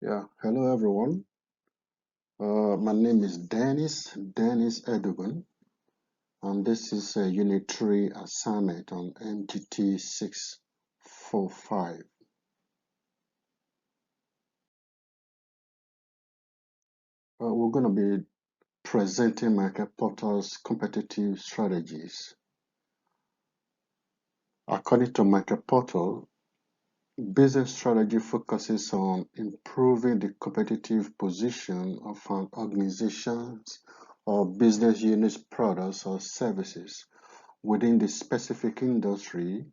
Hello everyone. My name is Dennis Edugan, and this is a Unit 3 assignment on MGT 645. We're going to be presenting Market Portal's competitive strategies. According to Market Portal, business strategy focuses on improving the competitive position of an organization's or business unit's products or services within the specific industry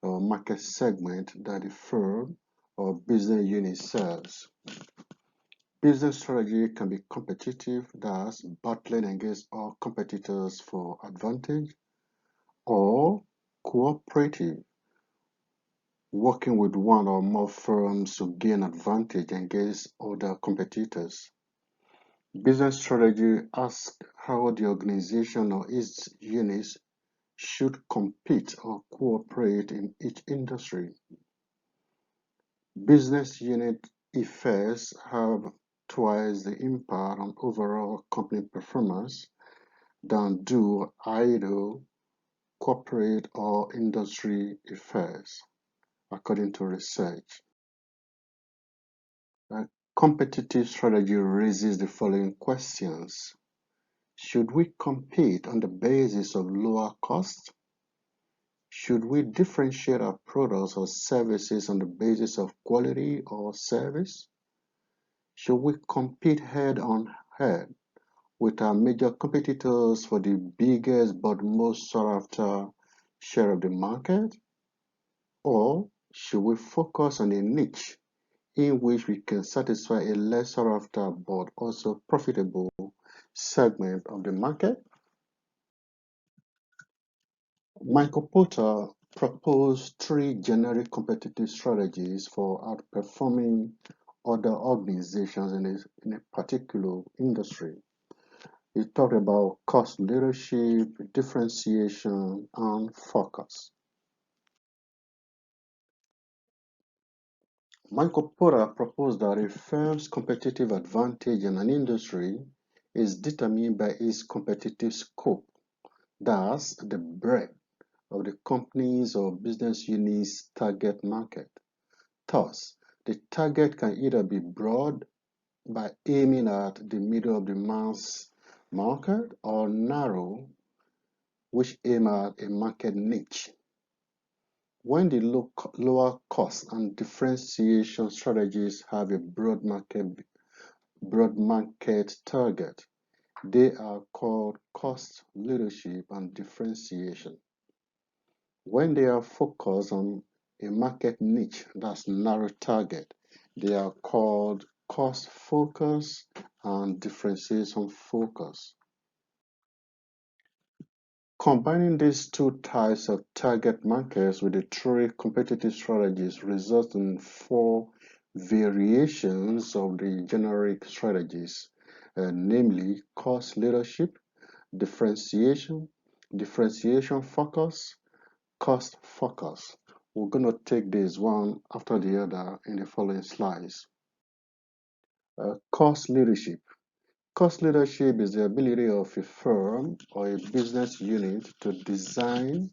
or market segment that the firm or business unit serves. Business strategy can be competitive, thus battling against all competitors for advantage, or cooperative, working with one or more firms to gain advantage against other competitors. Business strategy asks how the organization or its units should compete or cooperate in each industry. Business unit effects have twice the impact on overall company performance than do idle corporate or industry effects, according to research. A competitive strategy raises the following questions. Should we compete on the basis of lower cost? Should we differentiate our products or services on the basis of quality or service? Should we compete head on head with our major competitors for the biggest but most sought after share of the market? Or should we focus on a niche in which we can satisfy a less sought after but also profitable segment of the market? Michael Porter proposed three generic competitive strategies for outperforming other organizations in a particular industry. He talked about cost leadership, differentiation, and focus. Michael Porter proposed that a firm's competitive advantage in an industry is determined by its competitive scope, thus the breadth of the company's or business unit's target market. Thus, the target can either be broad by aiming at the middle of the mass market or narrow, which aim at a market niche. When the lower cost and differentiation strategies have a broad market target, they are called cost leadership and differentiation. When they are focused on a market niche that's narrow target, they are called cost focus and differentiation focus. Combining these two types of target markets with the three competitive strategies results in four variations of the generic strategies, namely cost leadership, differentiation, differentiation focus, cost focus. We're going to take this one after the other in the following slides. Cost leadership. Cost leadership is the ability of a firm or a business unit to design,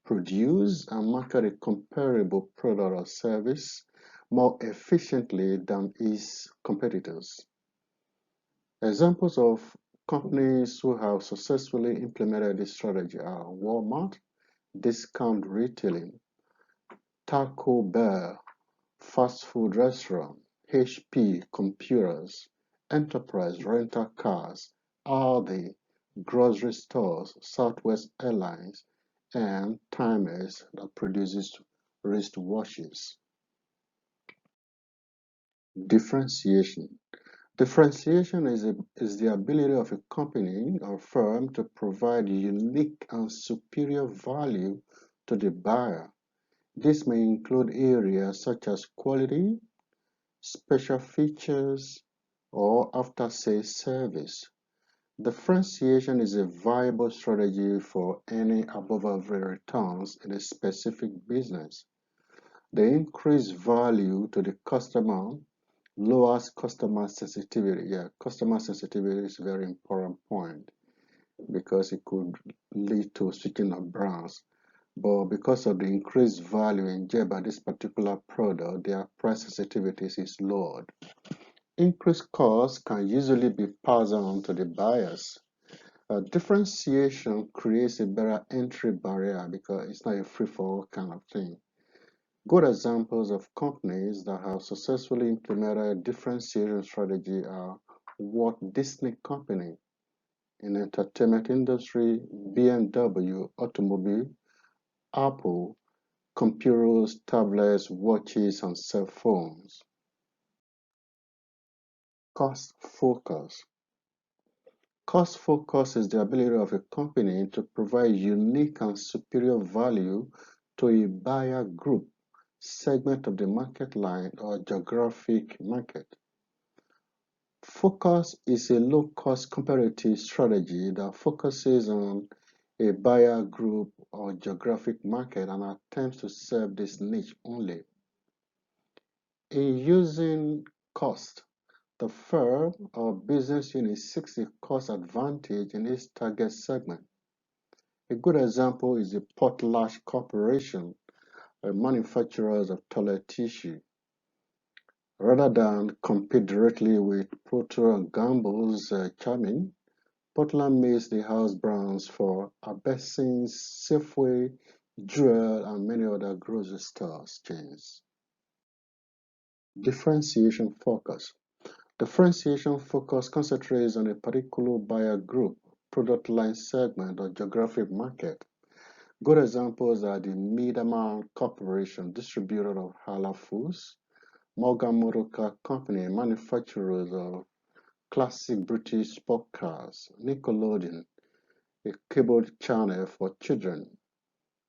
produce, and market a comparable product or service more efficiently than its competitors. Examples of companies who have successfully implemented this strategy are Walmart, discount retailing, Taco Bell, fast food restaurant, HP computers, enterprise rental cars, Aldi, grocery stores, Southwest Airlines, and Timex that produces wristwatches. Differentiation. Differentiation is the ability of a company or firm to provide unique and superior value to the buyer. This may include areas such as quality, special features, or after-sales service. Differentiation is a viable strategy for any above-average returns in a specific business. The increased value to the customer lowers customer sensitivity. Yeah, customer sensitivity is a very important point because it could lead to switching of brands. But because of the increased value enjoyed by this particular product, their price sensitivities is lowered. Increased costs can usually be passed on to the buyers. Differentiation creates a better entry barrier because it's not a free-for-all kind of thing. Good examples of companies that have successfully implemented differentiation strategy are Walt Disney Company in entertainment industry, BMW automobile, Apple computers, tablets, watches, and cell phones. Cost focus. Cost focus is the ability of a company to provide unique and superior value to a buyer group, segment of the market line, or geographic market. Focus is a low-cost comparative strategy that focuses on a buyer group or geographic market and attempts to serve this niche only. In using cost, the firm or business unit seeks a cost advantage in its target segment. A good example is the Potlatch Corporation, a manufacturer of toilet tissue. Rather than compete directly with Procter& and Gamble's Charmin, Portland makes the house brands for Albertsons, Safeway, Jewel, and many other grocery stores chains. Differentiation focus. Differentiation focus concentrates on a particular buyer group, product line segment, or geographic market. Good examples are the Miedemar Corporation, distributor of Hala Foods, Morgan Motor Car Company, manufacturers of classic British sport cars, Nickelodeon, a cable channel for children,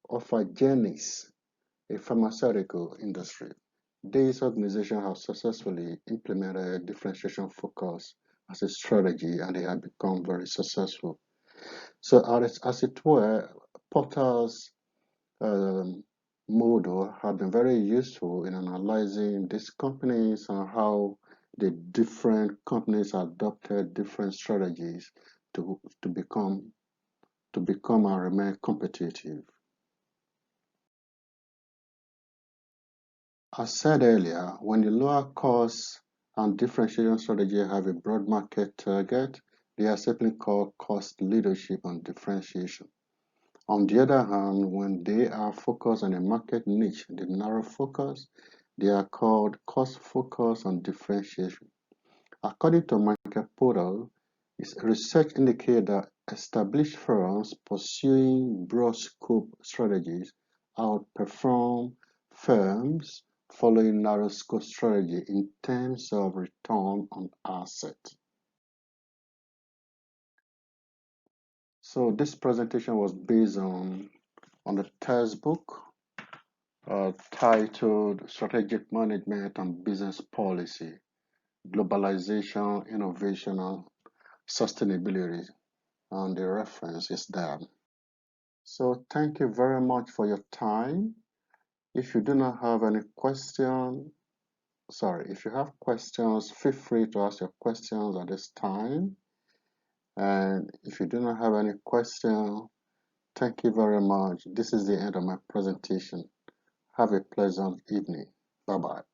Ophagenis, a pharmaceutical industry. These organizations have successfully implemented differentiation focus as a strategy and they have become very successful. So, as it were, Porter's um, model have been very useful in analyzing these companies and how the different companies adopted different strategies to, to become to become and remain competitive. As said earlier, when the lower cost and differentiation strategy have a broad market target, they are simply called cost leadership and differentiation. On the other hand, when they are focused on a market niche, the narrow focus, they are called cost focus and differentiation. According to Michael Porter, his research indicates that established firms pursuing broad scope strategies outperform firms following narrow scope strategy in terms of return on assets. So this presentation was based on the textbook titled Strategic Management and Business Policy, Globalization, Innovation, and Sustainability. And the reference is there. So thank you very much for your time. If you do not have any question, if you have questions, feel free to ask your questions at this time. And if you do not have any question, thank you very much. This is the end of my presentation. Have a pleasant evening. Bye-bye.